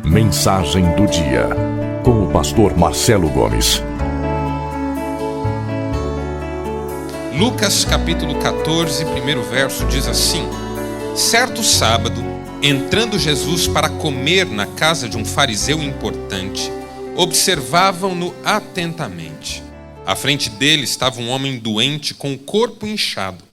Mensagem do dia, com o pastor Marcelo Gomes. Lucas capítulo 14, primeiro verso diz assim: Certo sábado, entrando Jesus para comer na casa de um fariseu importante, observavam-no atentamente. À frente dele estava um homem doente com o corpo inchado.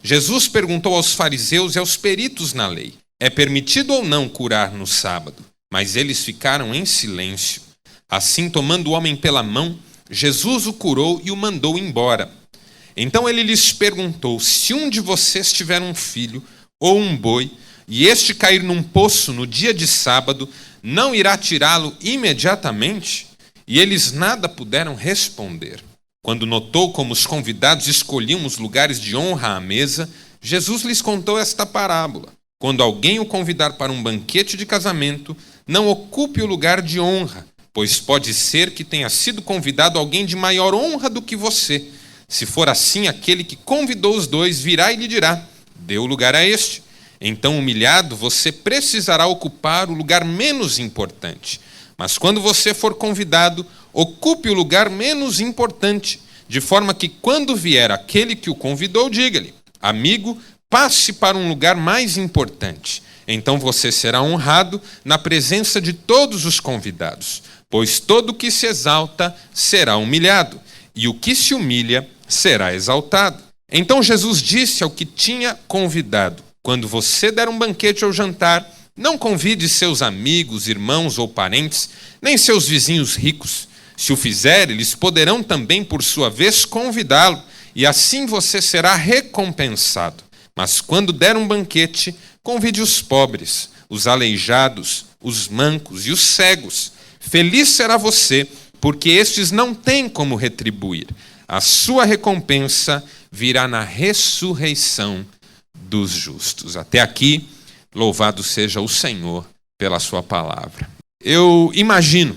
Jesus perguntou aos fariseus e aos peritos na lei: é permitido ou não curar no sábado? Mas eles ficaram em silêncio. Assim, tomando o homem pela mão, Jesus o curou e o mandou embora. Então ele lhes perguntou: se um de vocês tiver um filho ou um boi, e este cair num poço no dia de sábado, não irá tirá-lo imediatamente? E eles nada puderam responder. Quando notou como os convidados escolhiam os lugares de honra à mesa, Jesus lhes contou esta parábola: quando alguém o convidar para um banquete de casamento, não ocupe o lugar de honra, pois pode ser que tenha sido convidado alguém de maior honra do que você. Se for assim, aquele que convidou os dois virá e lhe dirá: dê o lugar a este. Então, humilhado, você precisará ocupar o lugar menos importante. Mas quando você for convidado, ocupe o lugar menos importante, de forma que quando vier aquele que o convidou, diga-lhe: amigo, passe para um lugar mais importante. Então você será honrado na presença de todos os convidados, pois todo o que se exalta será humilhado, e o que se humilha será exaltado. Então Jesus disse ao que tinha convidado: quando você der um banquete ou jantar, não convide seus amigos, irmãos ou parentes, nem seus vizinhos ricos. Se o fizer, eles poderão também, por sua vez, convidá-lo, e assim você será recompensado. Mas quando der um banquete, convide os pobres, os aleijados, os mancos e os cegos. Feliz será você, porque estes não têm como retribuir. A sua recompensa virá na ressurreição dos justos. Até aqui, louvado seja o Senhor pela sua palavra. Eu imagino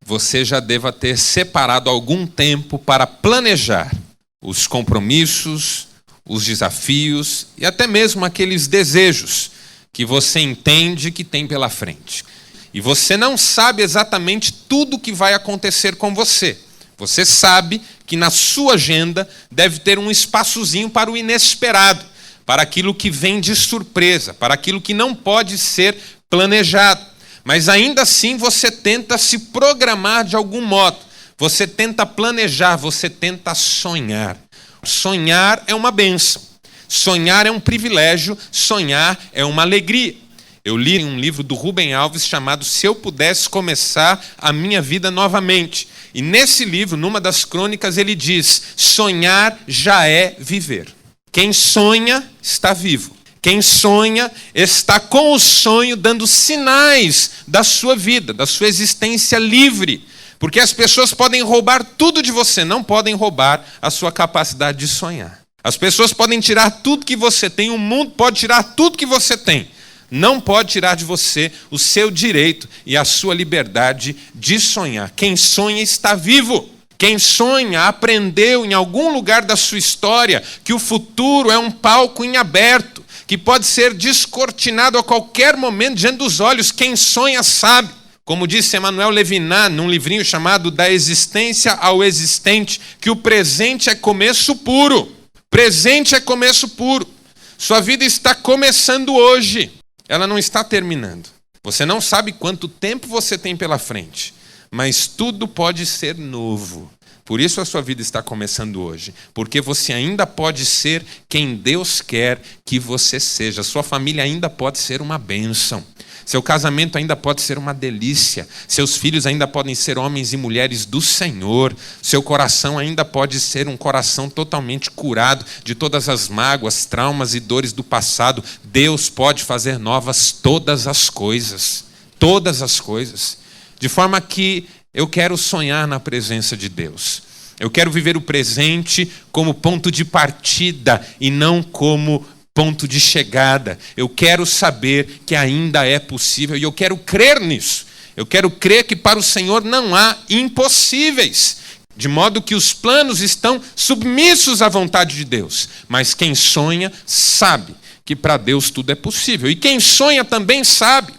você já deva ter separado algum tempo para planejar os compromissos, os desafios e até mesmo aqueles desejos que você entende que tem pela frente. E você não sabe exatamente tudo o que vai acontecer com você. Você sabe que na sua agenda deve ter um espaçozinho para o inesperado, para aquilo que vem de surpresa, para aquilo que não pode ser planejado. Mas ainda assim você tenta se programar de algum modo. Você tenta planejar, você tenta sonhar. Sonhar é uma bênção. Sonhar é um privilégio. Sonhar é uma alegria. Eu li um livro do Rubem Alves chamado Se Eu Pudesse Começar a Minha Vida Novamente. E nesse livro, numa das crônicas, ele diz: sonhar já é viver. Quem sonha está vivo. Quem sonha está com o sonho dando sinais da sua vida, da sua existência livre. Porque as pessoas podem roubar tudo de você, não podem roubar a sua capacidade de sonhar. As pessoas podem tirar tudo que você tem, o mundo pode tirar tudo que você tem. Não pode tirar de você o seu direito e a sua liberdade de sonhar. Quem sonha está vivo. Quem sonha aprendeu em algum lugar da sua história que o futuro é um palco em aberto, que pode ser descortinado a qualquer momento diante dos olhos. Quem sonha sabe. Como disse Emmanuel Levinas, num livrinho chamado Da Existência ao Existente, que o presente é começo puro. Presente é começo puro. Sua vida está começando hoje. Ela não está terminando. Você não sabe quanto tempo você tem pela frente, mas tudo pode ser novo. Por isso a sua vida está começando hoje, porque você ainda pode ser quem Deus quer que você seja. Sua família ainda pode ser uma bênção. Seu casamento ainda pode ser uma delícia. Seus filhos ainda podem ser homens e mulheres do Senhor. Seu coração ainda pode ser um coração totalmente curado de todas as mágoas, traumas e dores do passado. Deus pode fazer novas todas as coisas. Todas as coisas. De forma que eu quero sonhar na presença de Deus. Eu quero viver o presente como ponto de partida e não como ponto de chegada. Eu quero saber que ainda é possível e eu quero crer nisso. Eu quero crer que para o Senhor não há impossíveis, de modo que os planos estão submissos à vontade de Deus. Mas quem sonha sabe que para Deus tudo é possível. E quem sonha também sabe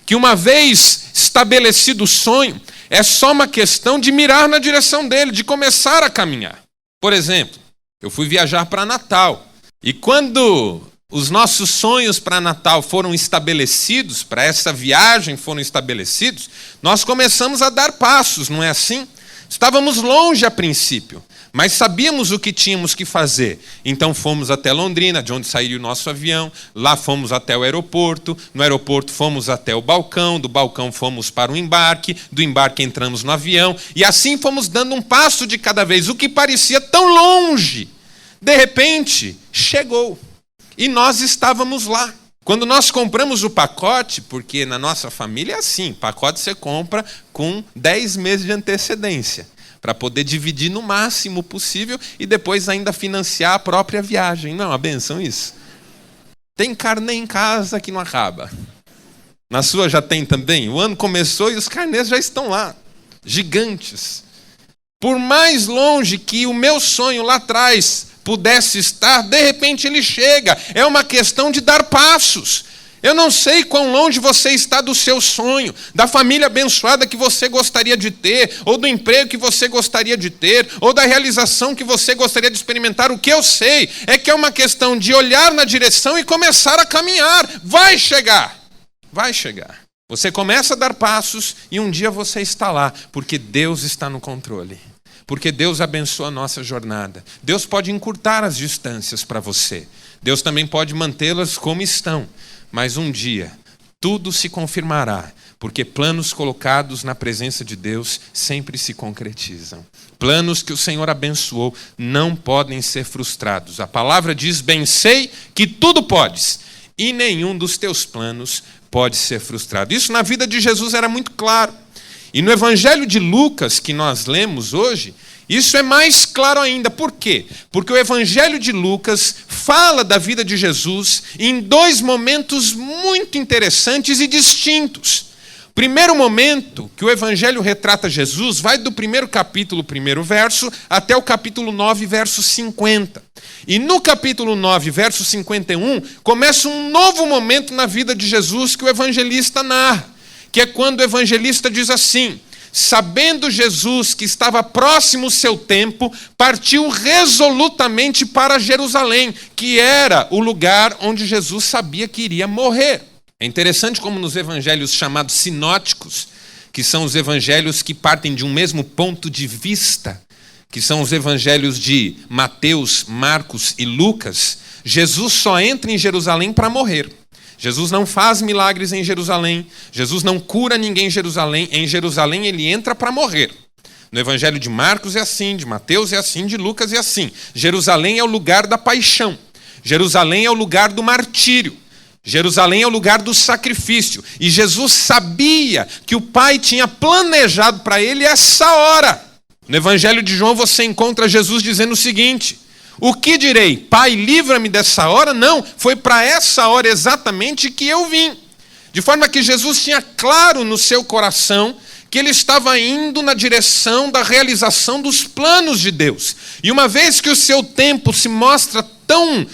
que uma vez estabelecido o sonho, é só uma questão de mirar na direção dele, de começar a caminhar. Por exemplo, eu fui viajar para Natal. E quando os nossos sonhos para Natal foram estabelecidos, para essa viagem foram estabelecidos, nós começamos a dar passos, não é assim? Estávamos longe a princípio, mas sabíamos o que tínhamos que fazer. Então fomos até Londrina, de onde saiu o nosso avião. Lá fomos até o aeroporto. No aeroporto fomos até o balcão. Do balcão fomos para o embarque. Do embarque entramos no avião. E assim fomos dando um passo de cada vez. O que parecia tão longe, de repente, chegou. E nós estávamos lá. Quando nós compramos o pacote, porque na nossa família é assim, pacote você compra com 10 meses de antecedência, para poder dividir no máximo possível e depois ainda financiar a própria viagem. Não é uma benção isso? Tem carnê em casa que não acaba. Na sua já tem também? O ano começou e os carnês já estão lá, gigantes. Por mais longe que o meu sonho lá atrás pudesse estar, de repente ele chega. É uma questão de dar passos. Eu não sei quão longe você está do seu sonho, da família abençoada que você gostaria de ter, ou do emprego que você gostaria de ter, ou da realização que você gostaria de experimentar. O que eu sei é que é uma questão de olhar na direção e começar a caminhar. Vai chegar. Vai chegar. Você começa a dar passos e um dia você está lá, porque Deus está no controle. Porque Deus abençoa a nossa jornada. Deus pode encurtar as distâncias para você. Deus também pode mantê-las como estão. Mas um dia, tudo se confirmará, porque planos colocados na presença de Deus sempre se concretizam. Planos que o Senhor abençoou não podem ser frustrados. A palavra diz, bem sei que tudo podes, e nenhum dos teus planos pode ser frustrado. Isso na vida de Jesus era muito claro. E no Evangelho de Lucas, que nós lemos hoje, isso é mais claro ainda. Por quê? Porque o Evangelho de Lucas fala da vida de Jesus em dois momentos muito interessantes e distintos. Primeiro momento que o Evangelho retrata Jesus vai do primeiro capítulo, primeiro verso, até o capítulo 9, verso 50. E no capítulo 9, verso 51, começa um novo momento na vida de Jesus que o evangelista narra, que é quando o evangelista diz assim: sabendo Jesus que estava próximo o seu tempo, partiu resolutamente para Jerusalém, que era o lugar onde Jesus sabia que iria morrer. É interessante como nos evangelhos chamados sinóticos, que são os evangelhos que partem de um mesmo ponto de vista, que são os evangelhos de Mateus, Marcos e Lucas, Jesus só entra em Jerusalém para morrer. Jesus não faz milagres em Jerusalém, Jesus não cura ninguém em Jerusalém ele entra para morrer. No Evangelho de Marcos é assim, de Mateus é assim, de Lucas é assim. Jerusalém é o lugar da paixão, Jerusalém é o lugar do martírio, Jerusalém é o lugar do sacrifício. E Jesus sabia que o Pai tinha planejado para ele essa hora. No Evangelho de João você encontra Jesus dizendo o seguinte: o que direi? Pai, livra-me dessa hora? Não, foi para essa hora exatamente que eu vim. De forma que Jesus tinha claro no seu coração que ele estava indo na direção da realização dos planos de Deus. E uma vez que o seu tempo se mostra tão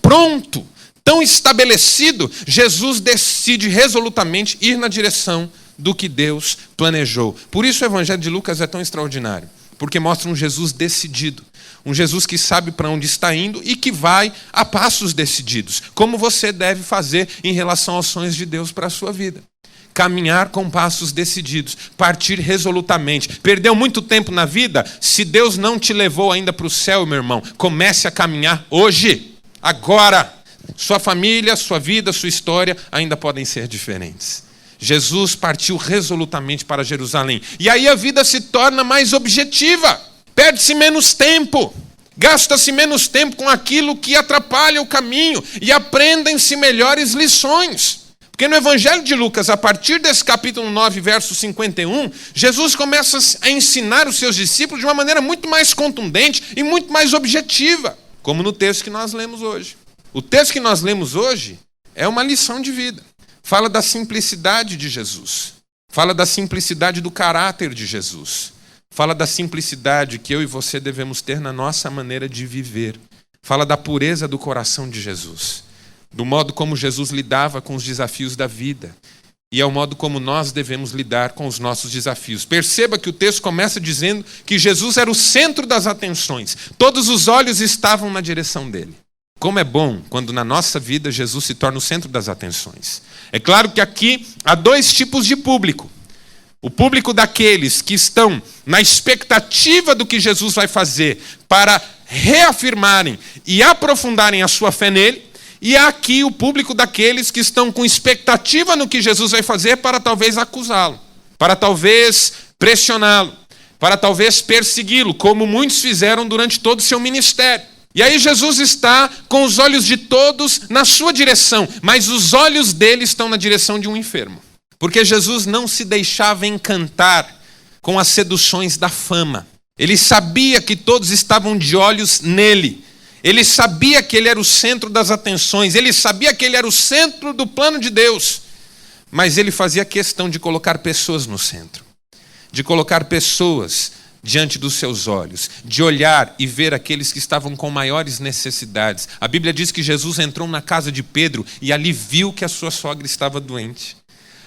pronto, tão estabelecido, Jesus decide resolutamente ir na direção do que Deus planejou. Por isso o Evangelho de Lucas é tão extraordinário, porque mostra um Jesus decidido. Um Jesus que sabe para onde está indo e que vai a passos decididos. Como você deve fazer em relação aos sonhos de Deus para a sua vida. Caminhar com passos decididos. Partir resolutamente. Perdeu muito tempo na vida? Se Deus não te levou ainda para o céu, meu irmão, comece a caminhar hoje, agora. Sua família, sua vida, sua história ainda podem ser diferentes. Jesus partiu resolutamente para Jerusalém. E aí a vida se torna mais objetiva. Perde-se menos tempo, gasta-se menos tempo com aquilo que atrapalha o caminho e aprendem-se melhores lições. Porque no Evangelho de Lucas, a partir desse capítulo 9, verso 51, Jesus começa a ensinar os seus discípulos de uma maneira muito mais contundente e muito mais objetiva, como no texto que nós lemos hoje. O texto que nós lemos hoje é uma lição de vida. Fala da simplicidade de Jesus, fala da simplicidade do caráter de Jesus. Fala da simplicidade que eu e você devemos ter na nossa maneira de viver. Fala da pureza do coração de Jesus. Do modo como Jesus lidava com os desafios da vida. E é o modo como nós devemos lidar com os nossos desafios. Perceba que o texto começa dizendo que Jesus era o centro das atenções. Todos os olhos estavam na direção dele. Como é bom quando na nossa vida Jesus se torna o centro das atenções. É claro que aqui há dois tipos de público. O público daqueles que estão na expectativa do que Jesus vai fazer para reafirmarem e aprofundarem a sua fé nele. E há aqui o público daqueles que estão com expectativa no que Jesus vai fazer para talvez acusá-lo, para talvez pressioná-lo, para talvez persegui-lo, como muitos fizeram durante todo o seu ministério. E aí Jesus está com os olhos de todos na sua direção, mas os olhos dele estão na direção de um enfermo. Porque Jesus não se deixava encantar com as seduções da fama. Ele sabia que todos estavam de olhos nele. Ele sabia que ele era o centro das atenções. Ele sabia que ele era o centro do plano de Deus. Mas ele fazia questão de colocar pessoas no centro. De colocar pessoas diante dos seus olhos. De olhar e ver aqueles que estavam com maiores necessidades. A Bíblia diz que Jesus entrou na casa de Pedro e ali viu que a sua sogra estava doente.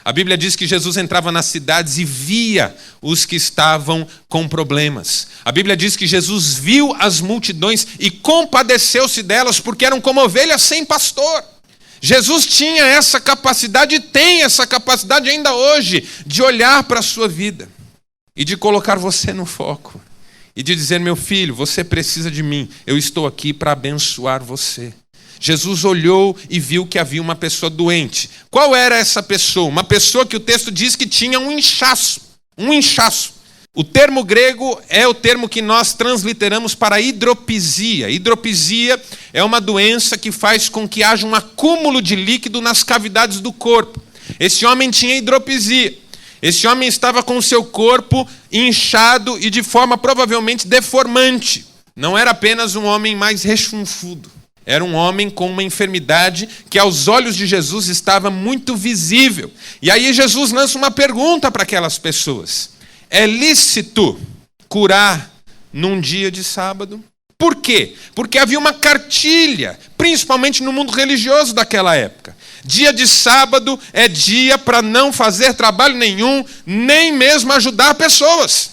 A Bíblia diz que Jesus entrava nas cidades e via os que estavam com problemas. A Bíblia diz que Jesus viu as multidões e compadeceu-se delas porque eram como ovelhas sem pastor. Jesus tinha essa capacidade e tem essa capacidade ainda hoje de olhar para a sua vida e de colocar você no foco e de dizer: meu filho, você precisa de mim, eu estou aqui para abençoar você. Jesus olhou e viu que havia uma pessoa doente. Qual era essa pessoa? Uma pessoa que o texto diz que tinha um inchaço. Um inchaço. O termo grego é o termo que nós transliteramos para hidropisia. Hidropisia é uma doença que faz com que haja um acúmulo de líquido nas cavidades do corpo. Esse homem tinha hidropisia. Esse homem estava com o seu corpo inchado e de forma provavelmente deformante. Não era apenas um homem mais rechonchudo. Era um homem com uma enfermidade que aos olhos de Jesus estava muito visível. E aí Jesus lança uma pergunta para aquelas pessoas. É lícito curar num dia de sábado? Por quê? Porque havia uma cartilha, principalmente no mundo religioso daquela época. Dia de sábado é dia para não fazer trabalho nenhum, nem mesmo ajudar pessoas.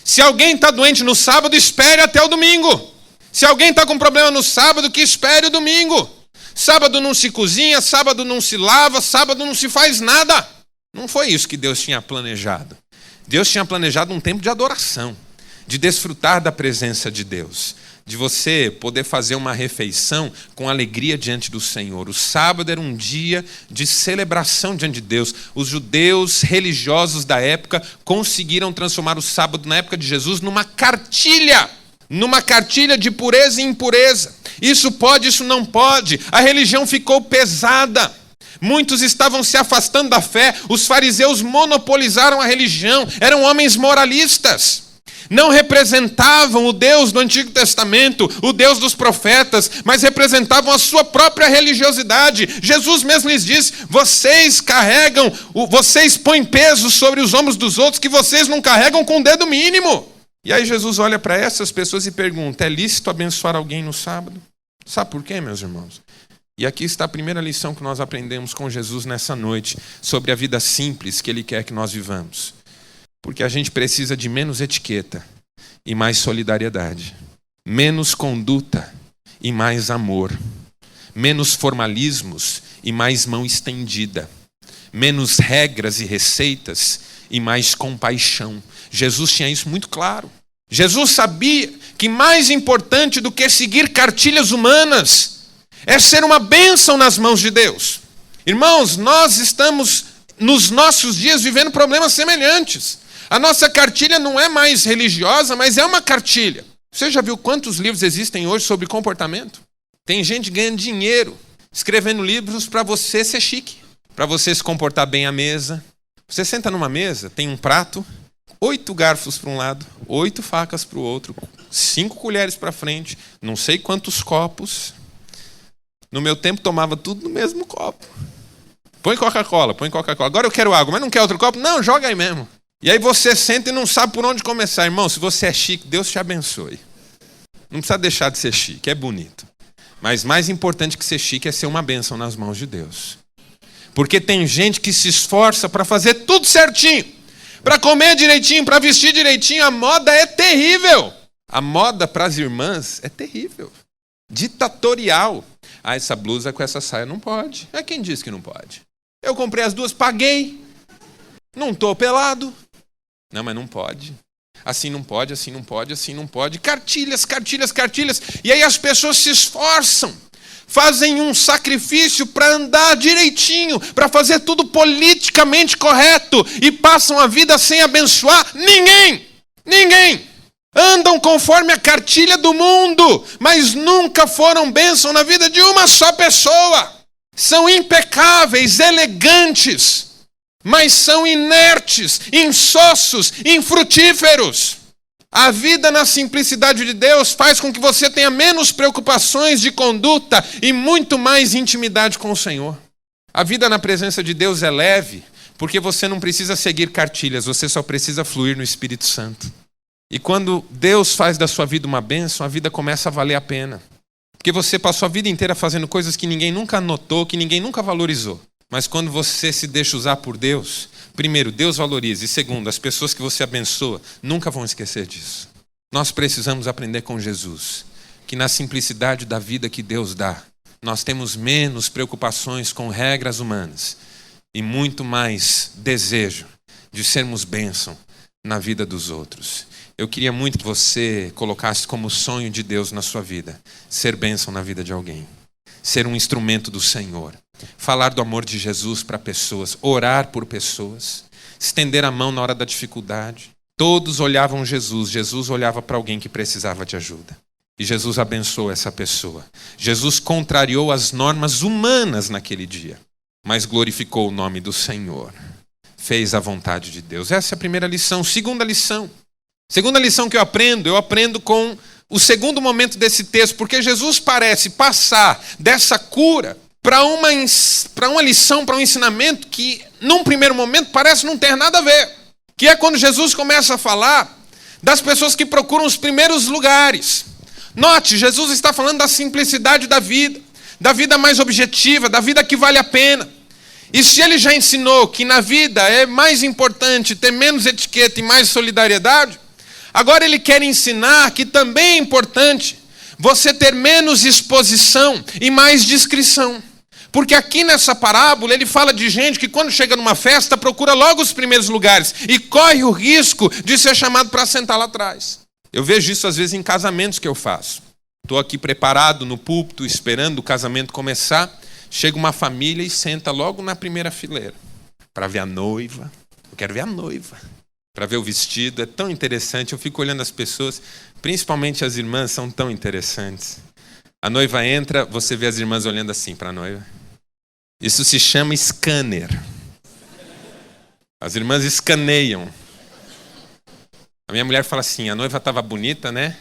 Se alguém está doente no sábado, espere até o domingo. Se alguém está com problema no sábado, que espere o domingo. Sábado não se cozinha, sábado não se lava, sábado não se faz nada. Não foi isso que Deus tinha planejado. Deus tinha planejado um tempo de adoração, de desfrutar da presença de Deus, de você poder fazer uma refeição com alegria diante do Senhor. O sábado era um dia de celebração diante de Deus. Os judeus religiosos da época conseguiram transformar o sábado, na época de Jesus, numa cartilha de pureza e impureza. Isso pode, isso não pode. A religião ficou pesada. Muitos estavam se afastando da fé. Os fariseus monopolizaram a religião. Eram homens moralistas. Não representavam o Deus do Antigo Testamento, o Deus dos profetas, mas representavam a sua própria religiosidade. Jesus mesmo lhes disse: vocês põem peso sobre os ombros dos outros que vocês não carregam com o dedo mínimo. E aí Jesus olha para essas pessoas e pergunta: é lícito abençoar alguém no sábado? Sabe por quê, meus irmãos? E aqui está a primeira lição que nós aprendemos com Jesus nessa noite, sobre a vida simples que Ele quer que nós vivamos. Porque a gente precisa de menos etiqueta e mais solidariedade. Menos conduta e mais amor. Menos formalismos e mais mão estendida. Menos regras e receitas e mais compaixão. Jesus tinha isso muito claro. Jesus sabia que mais importante do que seguir cartilhas humanas é ser uma bênção nas mãos de Deus. Irmãos, nós estamos nos nossos dias vivendo problemas semelhantes. A nossa cartilha não é mais religiosa, mas é uma cartilha. Você já viu quantos livros existem hoje sobre comportamento? Tem gente ganhando dinheiro, escrevendo livros para você ser chique, para você se comportar bem à mesa. Você senta numa mesa, tem um prato, 8 garfos para um lado, 8 facas para o outro, 5 colheres para frente, não sei quantos copos. No meu tempo tomava tudo no mesmo copo. Põe Coca-Cola. Agora eu quero água, mas não quer outro copo? Não, joga aí mesmo. E aí você senta e não sabe por onde começar. Irmão, se você é chique, Deus te abençoe. Não precisa deixar de ser chique, é bonito. Mas mais importante que ser chique é ser uma bênção nas mãos de Deus. Porque tem gente que se esforça para fazer tudo certinho, para comer direitinho, para vestir direitinho. A moda é terrível. A moda para as irmãs é terrível. Ditatorial. Ah, essa blusa com essa saia não pode. É quem disse que não pode? Eu comprei as duas, paguei. Não estou pelado. Não, mas não pode. Assim não pode, assim não pode, assim não pode. Cartilhas, cartilhas, cartilhas. E aí as pessoas se esforçam. Fazem um sacrifício para andar direitinho, para fazer tudo politicamente correto e passam a vida sem abençoar ninguém. Ninguém. Andam conforme a cartilha do mundo, mas nunca foram bênção na vida de uma só pessoa. São impecáveis, elegantes, mas são inertes, insossos, infrutíferos. A vida na simplicidade de Deus faz com que você tenha menos preocupações de conduta e muito mais intimidade com o Senhor. A vida na presença de Deus é leve, porque você não precisa seguir cartilhas, você só precisa fluir no Espírito Santo. E quando Deus faz da sua vida uma bênção, a vida começa a valer a pena. Porque você passou a vida inteira fazendo coisas que ninguém nunca notou, que ninguém nunca valorizou. Mas quando você se deixa usar por Deus, primeiro, Deus valoriza. E segundo, as pessoas que você abençoa nunca vão esquecer disso. Nós precisamos aprender com Jesus, que na simplicidade da vida que Deus dá, nós temos menos preocupações com regras humanas e muito mais desejo de sermos bênção na vida dos outros. Eu queria muito que você colocasse como sonho de Deus na sua vida, ser bênção na vida de alguém, ser um instrumento do Senhor. Falar do amor de Jesus para pessoas, orar por pessoas, estender a mão na hora da dificuldade. Todos olhavam Jesus, Jesus olhava para alguém que precisava de ajuda. E Jesus abençoou essa pessoa. Jesus contrariou as normas humanas naquele dia, mas glorificou o nome do Senhor. Fez a vontade de Deus. Essa é a primeira lição. Segunda lição que eu aprendo com o segundo momento desse texto, porque Jesus parece passar dessa cura para uma lição, para um ensinamento que, num primeiro momento, parece não ter nada a ver. Que é quando Jesus começa a falar das pessoas que procuram os primeiros lugares. Note, Jesus está falando da simplicidade da vida mais objetiva, da vida que vale a pena. E se ele já ensinou que na vida é mais importante ter menos etiqueta e mais solidariedade, agora ele quer ensinar que também é importante você ter menos exposição e mais discrição. Porque aqui nessa parábola ele fala de gente que quando chega numa festa procura logo os primeiros lugares e corre o risco de ser chamado para sentar lá atrás. Eu vejo isso às vezes em casamentos que eu faço. Estou aqui preparado no púlpito esperando o casamento começar. Chega uma família e senta logo na primeira fileira para ver a noiva. Eu quero ver a noiva. Para ver o vestido, é tão interessante. Eu fico olhando as pessoas, principalmente as irmãs são tão interessantes. A noiva entra, você vê as irmãs olhando assim para a noiva. Isso se chama scanner. As irmãs escaneiam. A minha mulher fala assim, a noiva estava bonita, né?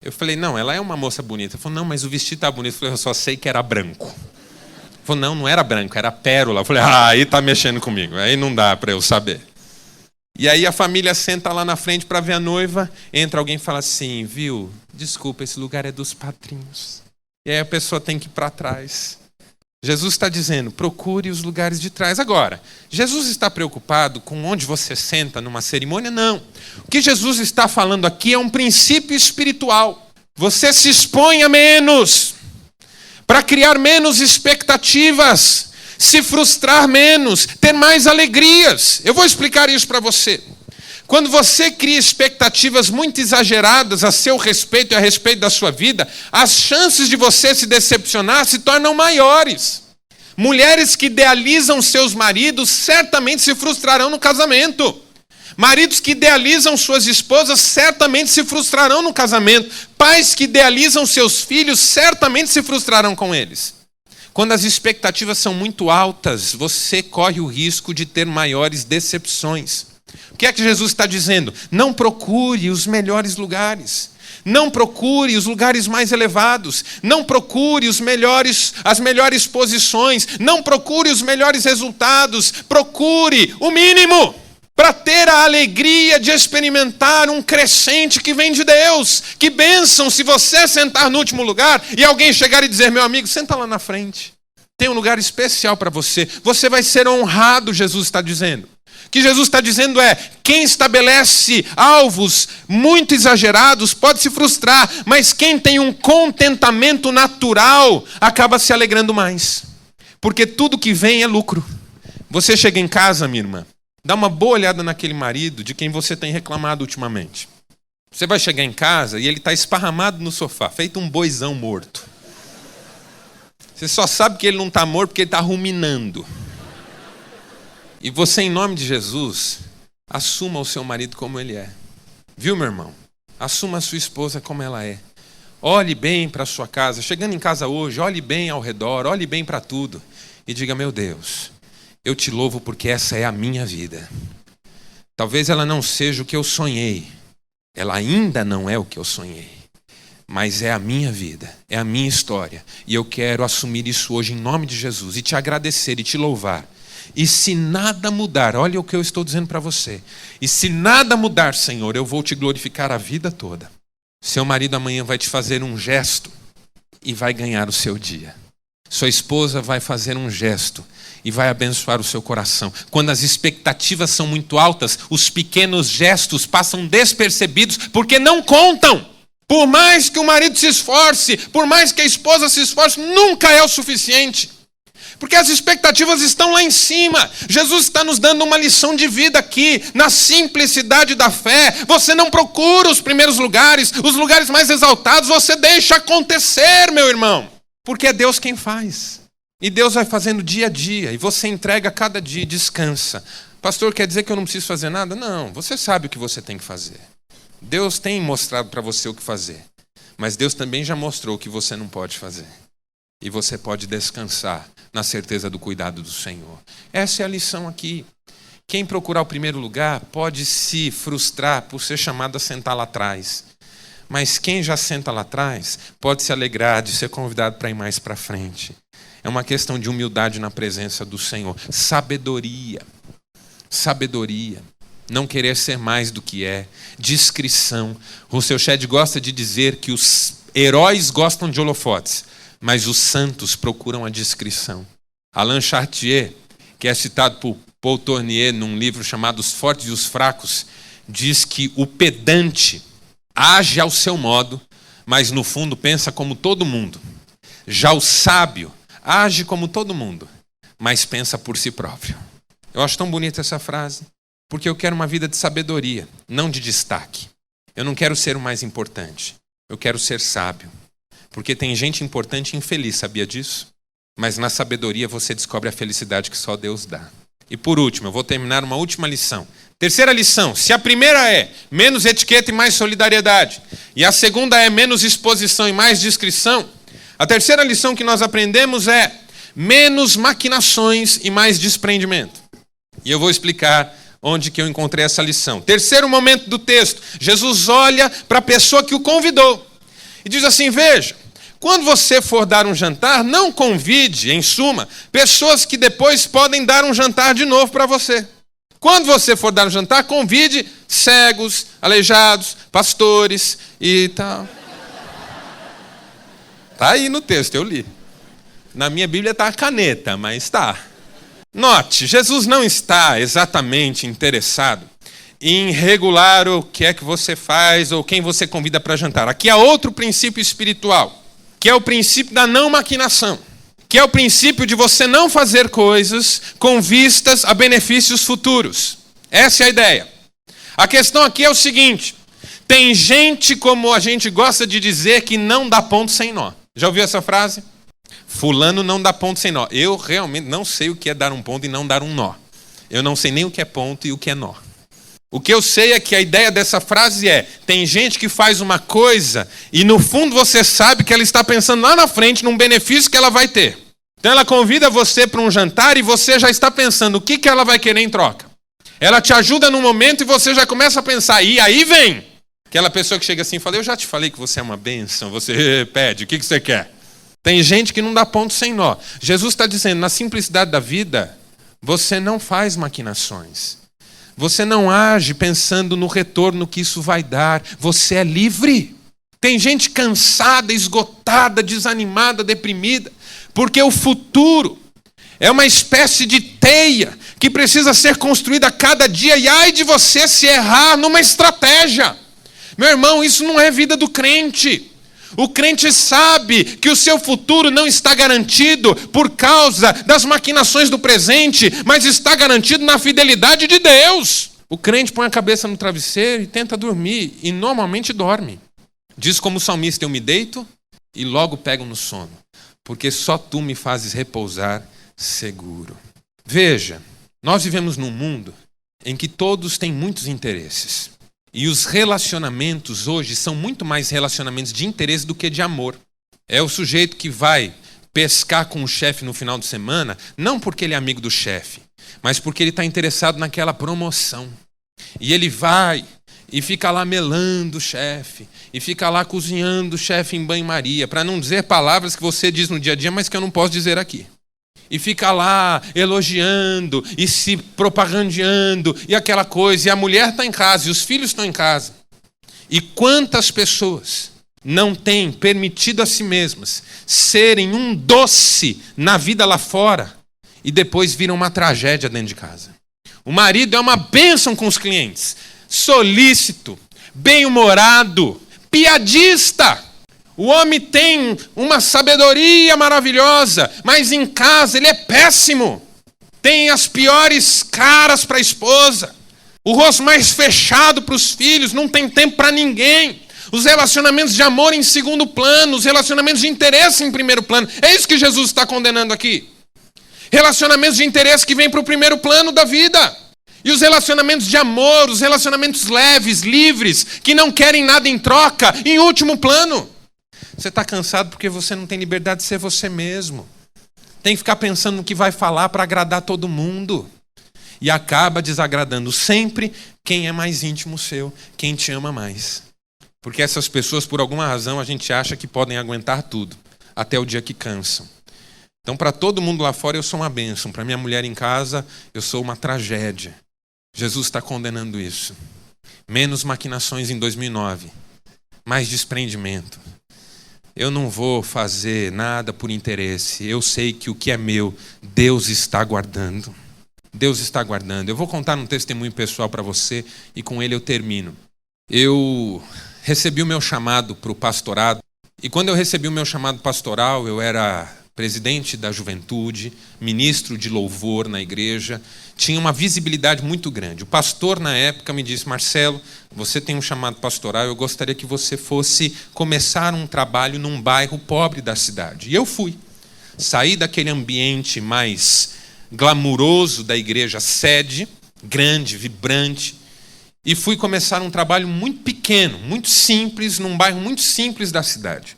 Eu falei, não, ela é uma moça bonita. Ela falou, não, mas o vestido estava bonito. Eu falei, eu só sei que era branco. Ela falou, não era branco, era pérola. Eu falei, aí tá mexendo comigo, aí não dá para eu saber. E aí a família senta lá na frente para ver a noiva, entra alguém e fala assim, viu, desculpa, esse lugar é dos padrinhos. E aí a pessoa tem que ir para trás. Jesus está dizendo, procure os lugares de trás. Agora, Jesus está preocupado com onde você senta numa cerimônia? Não. O que Jesus está falando aqui é um princípio espiritual. Você se expõe a menos, para criar menos expectativas, se frustrar menos, ter mais alegrias. Eu vou explicar isso para você. Quando você cria expectativas muito exageradas a seu respeito e a respeito da sua vida, as chances de você se decepcionar se tornam maiores. Mulheres que idealizam seus maridos certamente se frustrarão no casamento. Maridos que idealizam suas esposas certamente se frustrarão no casamento. Pais que idealizam seus filhos certamente se frustrarão com eles. Quando as expectativas são muito altas, você corre o risco de ter maiores decepções. O que é que Jesus está dizendo? Não procure os melhores lugares. Não procure os lugares mais elevados. Não procure as melhores posições. Não procure os melhores resultados. Procure o mínimo para ter a alegria de experimentar um crescente que vem de Deus. Que bênção se você sentar no último lugar e alguém chegar e dizer, meu amigo, senta lá na frente. tem um lugar especial para você. Você vai ser honrado, Jesus está dizendo. O que Jesus está dizendo é, quem estabelece alvos muito exagerados pode se frustrar, mas quem tem um contentamento natural acaba se alegrando mais. Porque tudo que vem é lucro. Você chega em casa, minha irmã, dá uma boa olhada naquele marido de quem você tem reclamado ultimamente. Você vai chegar em casa e ele está esparramado no sofá, feito um boizão morto. Você só sabe que ele não está morto porque ele está ruminando. E você, em nome de Jesus, assuma o seu marido como ele é. Viu, meu irmão? Assuma a sua esposa como ela é. Olhe bem para a sua casa. Chegando em casa hoje, olhe bem ao redor, olhe bem para tudo. E diga, meu Deus, eu te louvo porque essa é a minha vida. Talvez ela não seja o que eu sonhei. Ela ainda não é o que eu sonhei. Mas é a minha vida, é a minha história. E eu quero assumir isso hoje em nome de Jesus e te agradecer e te louvar. E se nada mudar, olha o que eu estou dizendo para você. E se nada mudar, Senhor, eu vou te glorificar a vida toda. Seu marido amanhã vai te fazer um gesto e vai ganhar o seu dia. Sua esposa vai fazer um gesto e vai abençoar o seu coração. Quando as expectativas são muito altas, os pequenos gestos passam despercebidos porque não contam. Por mais que o marido se esforce, por mais que a esposa se esforce, nunca é o suficiente. Porque as expectativas estão lá em cima. Jesus está nos dando uma lição de vida aqui, na simplicidade da fé. Você não procura os primeiros lugares, os lugares mais exaltados, você deixa acontecer, meu irmão. Porque é Deus quem faz. E Deus vai fazendo dia a dia, e você entrega cada dia e descansa. Pastor, quer dizer que eu não preciso fazer nada? Não, você sabe o que você tem que fazer. Deus tem mostrado para você o que fazer. Mas Deus também já mostrou o que você não pode fazer. E você pode descansar na certeza do cuidado do Senhor. Essa é a lição aqui. Quem procurar o primeiro lugar pode se frustrar por ser chamado a sentar lá atrás. Mas quem já senta lá atrás pode se alegrar de ser convidado para ir mais para frente. É uma questão de humildade na presença do Senhor. Sabedoria. Sabedoria. Não querer ser mais do que é. Discrição. Rousseau Shedd gosta de dizer que os heróis gostam de holofotes, mas os santos procuram a discrição. Alain Chartier, que é citado por Paul Tournier num livro chamado Os Fortes e os Fracos, diz que o pedante age ao seu modo, mas no fundo pensa como todo mundo. Já o sábio age como todo mundo, mas pensa por si próprio. Eu acho tão bonita essa frase, porque eu quero uma vida de sabedoria, não de destaque. Eu não quero ser o mais importante, eu quero ser sábio. Porque tem gente importante e infeliz, sabia disso? Mas na sabedoria você descobre a felicidade que só Deus dá. E por último, eu vou terminar uma última lição. Terceira lição, se a primeira é menos etiqueta e mais solidariedade, e a segunda é menos exposição e mais discrição, a terceira lição que nós aprendemos é menos maquinações e mais desprendimento. E eu vou explicar onde que eu encontrei essa lição. Terceiro momento do texto, Jesus olha para a pessoa que o convidou e diz assim, veja, quando você for dar um jantar, não convide, em suma, pessoas que depois podem dar um jantar de novo para você. Quando você for dar um jantar, convide cegos, aleijados, pastores e tal. Está aí no texto, eu li. Na minha Bíblia está a caneta, mas está. Note, Jesus não está exatamente interessado em regular o que é que você faz ou quem você convida para jantar. Aqui há outro princípio espiritual, que é o princípio da não maquinação, que é o princípio de você não fazer coisas com vistas a benefícios futuros. Essa é a ideia. A questão aqui é o seguinte, tem gente, como a gente gosta de dizer, que não dá ponto sem nó. Já ouviu essa frase? Fulano não dá ponto sem nó. Eu realmente não sei o que é dar um ponto e não dar um nó. Eu não sei nem o que é ponto e o que é nó. O que eu sei é que a ideia dessa frase é, tem gente que faz uma coisa e no fundo você sabe que ela está pensando lá na frente num benefício que ela vai ter. Então ela convida você para um jantar e você já está pensando o que ela vai querer em troca. Ela te ajuda num momento e você já começa a pensar, e aí vem aquela pessoa que chega assim e fala, eu já te falei que você é uma bênção, você pede, o que você quer? Tem gente que não dá ponto sem nó. Jesus está dizendo, na simplicidade da vida, você não faz maquinações. Você não age pensando no retorno que isso vai dar. Você é livre. Tem gente cansada, esgotada, desanimada, deprimida, porque o futuro é uma espécie de teia que precisa ser construída a cada dia, e ai de você se errar numa estratégia. Meu irmão, isso não é vida do crente. O crente sabe que o seu futuro não está garantido por causa das maquinações do presente, mas está garantido na fidelidade de Deus. O crente põe a cabeça no travesseiro e tenta dormir, e normalmente dorme. Diz como o salmista: eu me deito e logo pego no sono, porque só tu me fazes repousar seguro. Veja, nós vivemos num mundo em que todos têm muitos interesses. E os relacionamentos hoje são muito mais relacionamentos de interesse do que de amor. É o sujeito que vai pescar com o chefe no final de semana, não porque ele é amigo do chefe, mas porque ele está interessado naquela promoção. E ele vai e fica lá melando o chefe, e fica lá cozinhando o chefe em banho-maria, para não dizer palavras que você diz no dia a dia, mas que eu não posso dizer aqui. E fica lá elogiando e se propagandeando e aquela coisa. E a mulher está em casa e os filhos estão em casa. E quantas pessoas não têm permitido a si mesmas serem um doce na vida lá fora e depois viram uma tragédia dentro de casa. O marido é uma bênção com os clientes, solícito, bem-humorado, piadista. O homem tem uma sabedoria maravilhosa, mas em casa ele é péssimo. Tem as piores caras para a esposa, o rosto mais fechado para os filhos, não tem tempo para ninguém. Os relacionamentos de amor em segundo plano, os relacionamentos de interesse em primeiro plano. É isso que Jesus está condenando aqui. Relacionamentos de interesse que vêm para o primeiro plano da vida. E os relacionamentos de amor, os relacionamentos leves, livres, que não querem nada em troca, em último plano. Você está cansado porque você não tem liberdade de ser você mesmo. Tem que ficar pensando no que vai falar para agradar todo mundo. E acaba desagradando sempre quem é mais íntimo seu, quem te ama mais. Porque essas pessoas, por alguma razão, a gente acha que podem aguentar tudo, até o dia que cansam. Então, para todo mundo lá fora, eu sou uma bênção. Para minha mulher em casa, eu sou uma tragédia. Jesus está condenando isso. Menos maquinações em 2009. Mais desprendimento. Eu não vou fazer nada por interesse. Eu sei que o que é meu, Deus está guardando. Deus está guardando. Eu vou contar um testemunho pessoal para você e com ele eu termino. Eu recebi o meu chamado para o pastorado. E quando eu recebi o meu chamado pastoral, eu era presidente da juventude, ministro de louvor na igreja, tinha uma visibilidade muito grande. O pastor, na época, me disse: Marcelo, você tem um chamado pastoral, eu gostaria que você fosse começar um trabalho num bairro pobre da cidade. E eu fui. Saí daquele ambiente mais glamuroso da igreja sede, grande, vibrante, e fui começar um trabalho muito pequeno, muito simples, num bairro muito simples da cidade.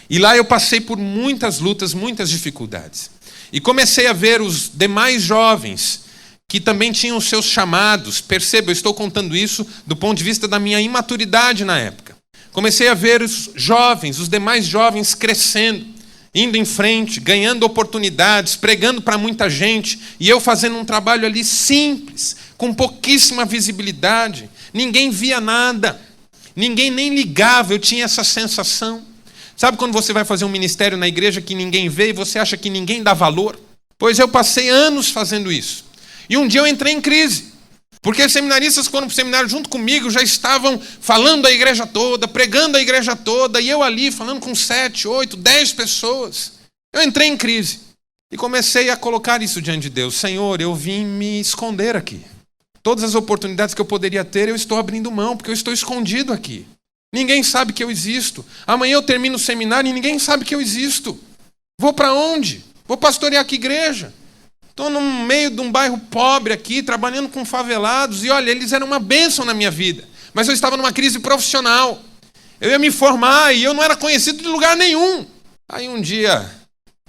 E lá eu passei por muitas lutas, muitas dificuldades. E comecei a ver os demais jovens que também tinham os seus chamados. Perceba, eu estou contando isso do ponto de vista da minha imaturidade na época. Comecei a ver os jovens, os demais jovens crescendo, indo em frente, ganhando oportunidades, pregando para muita gente, e eu fazendo um trabalho ali simples, com pouquíssima visibilidade. Ninguém via nada, ninguém nem ligava, eu tinha essa sensação. Sabe quando você vai fazer um ministério na igreja que ninguém vê e você acha que ninguém dá valor? Pois eu passei anos fazendo isso. E um dia eu entrei em crise. Porque os seminaristas, quando para o seminário junto comigo, já estavam falando a igreja toda, pregando a igreja toda, e eu ali falando com 7, 8, 10 pessoas. Eu entrei em crise. E comecei a colocar isso diante de Deus. Senhor, eu vim me esconder aqui. Todas as oportunidades que eu poderia ter, eu estou abrindo mão, porque eu estou escondido aqui. Ninguém sabe que eu existo. Amanhã eu termino o seminário e ninguém sabe que eu existo. Vou para onde? Vou pastorear que igreja? Estou no meio de um bairro pobre aqui, trabalhando com favelados. E olha, eles eram uma bênção na minha vida. Mas eu estava numa crise profissional. Eu ia me formar e eu não era conhecido de lugar nenhum. Aí um dia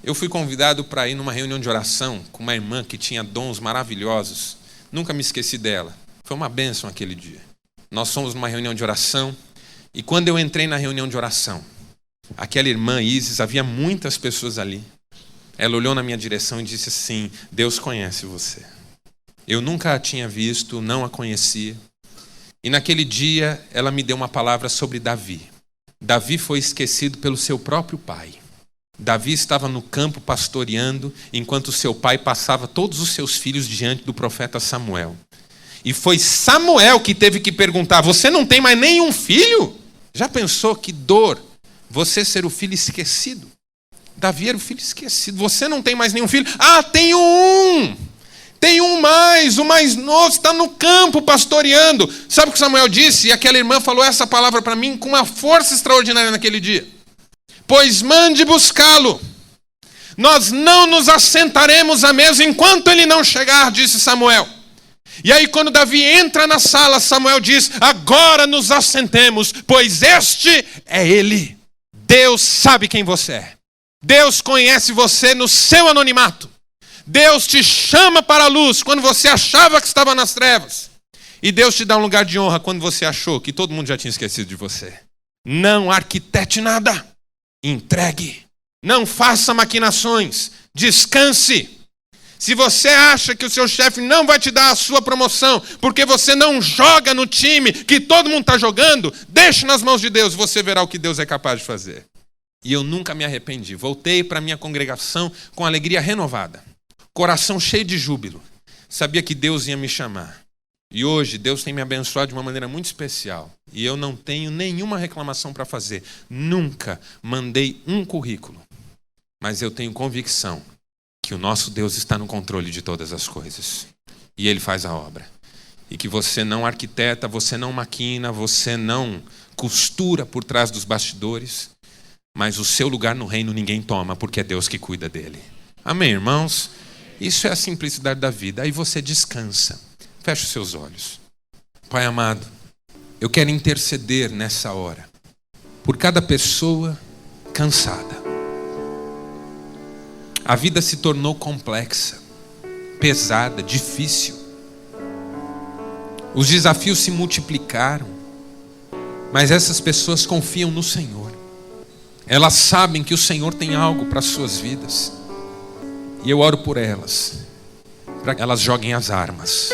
eu fui convidado para ir numa reunião de oração com uma irmã que tinha dons maravilhosos. Nunca me esqueci dela. Foi uma bênção aquele dia. Nós fomos numa reunião de oração. E quando eu entrei na reunião de oração, aquela irmã Isis, havia muitas pessoas ali. Ela olhou na minha direção e disse assim: Deus conhece você. Eu nunca a tinha visto, não a conhecia. E naquele dia ela me deu uma palavra sobre Davi. Davi foi esquecido pelo seu próprio pai. Davi estava no campo pastoreando, enquanto seu pai passava todos os seus filhos diante do profeta Samuel. E foi Samuel que teve que perguntar: você não tem mais nenhum filho? Já pensou que dor você ser o filho esquecido? Davi era o filho esquecido. Você não tem mais nenhum filho? Ah, tenho um! Tem um mais, o mais novo, está no campo pastoreando. Sabe o que Samuel disse? E aquela irmã falou essa palavra para mim com uma força extraordinária naquele dia. Pois mande buscá-lo. Nós não nos assentaremos à mesa enquanto ele não chegar, disse Samuel. E aí quando Davi entra na sala, Samuel diz: agora nos assentemos, pois este é ele. Deus sabe quem você é. Deus conhece você no seu anonimato. Deus te chama para a luz quando você achava que estava nas trevas. E Deus te dá um lugar de honra quando você achou que todo mundo já tinha esquecido de você. Não arquitete nada. Entregue. Não faça maquinações. Descanse. Se você acha que o seu chefe não vai te dar a sua promoção porque você não joga no time que todo mundo está jogando, deixe nas mãos de Deus, você verá o que Deus é capaz de fazer. E eu nunca me arrependi. Voltei para a minha congregação com alegria renovada. Coração cheio de júbilo. Sabia que Deus ia me chamar. E hoje Deus tem me abençoado de uma maneira muito especial. E eu não tenho nenhuma reclamação para fazer. Nunca mandei um currículo. Mas eu tenho convicção que o nosso Deus está no controle de todas as coisas. E Ele faz a obra. E que você não arquiteta, você não maquina, você não costura por trás dos bastidores. Mas o seu lugar no reino ninguém toma, porque é Deus que cuida dele. Amém, irmãos? Isso é a simplicidade da vida. Aí você descansa. Feche os seus olhos. Pai amado, eu quero interceder nessa hora por cada pessoa cansada. A vida se tornou complexa, pesada, difícil. Os desafios se multiplicaram, mas essas pessoas confiam no Senhor. Elas sabem que o Senhor tem algo para as suas vidas. E eu oro por elas, para que elas joguem as armas.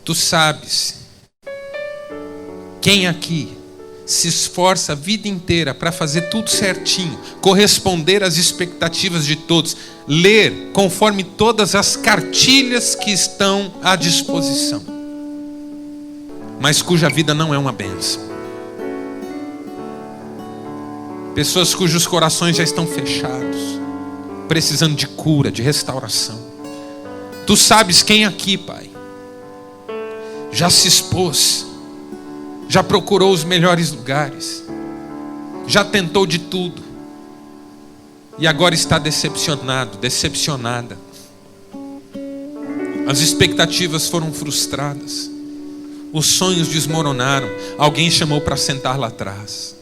Tu sabes quem aqui se esforça a vida inteira para fazer tudo certinho, corresponder às expectativas de todos, ler conforme todas as cartilhas que estão à disposição, mas cuja vida não é uma bênção. Pessoas cujos corações já estão fechados, precisando de cura, de restauração. Tu sabes quem aqui, Pai, já se expôs, já procurou os melhores lugares, já tentou de tudo, e agora está decepcionado, decepcionada. As expectativas foram frustradas, os sonhos desmoronaram, alguém chamou para sentar lá atrás.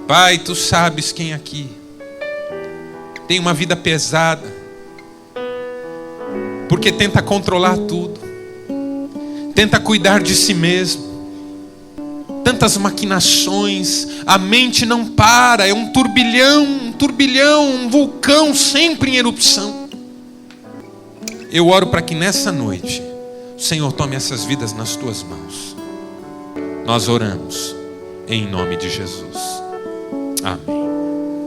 Pai, tu sabes quem aqui tem uma vida pesada, porque tenta controlar tudo, tenta cuidar de si mesmo, tantas maquinações, a mente não para, é um turbilhão, um vulcão sempre em erupção. Eu oro para que nessa noite o Senhor tome essas vidas nas tuas mãos. Nós oramos em nome de Jesus. Amém.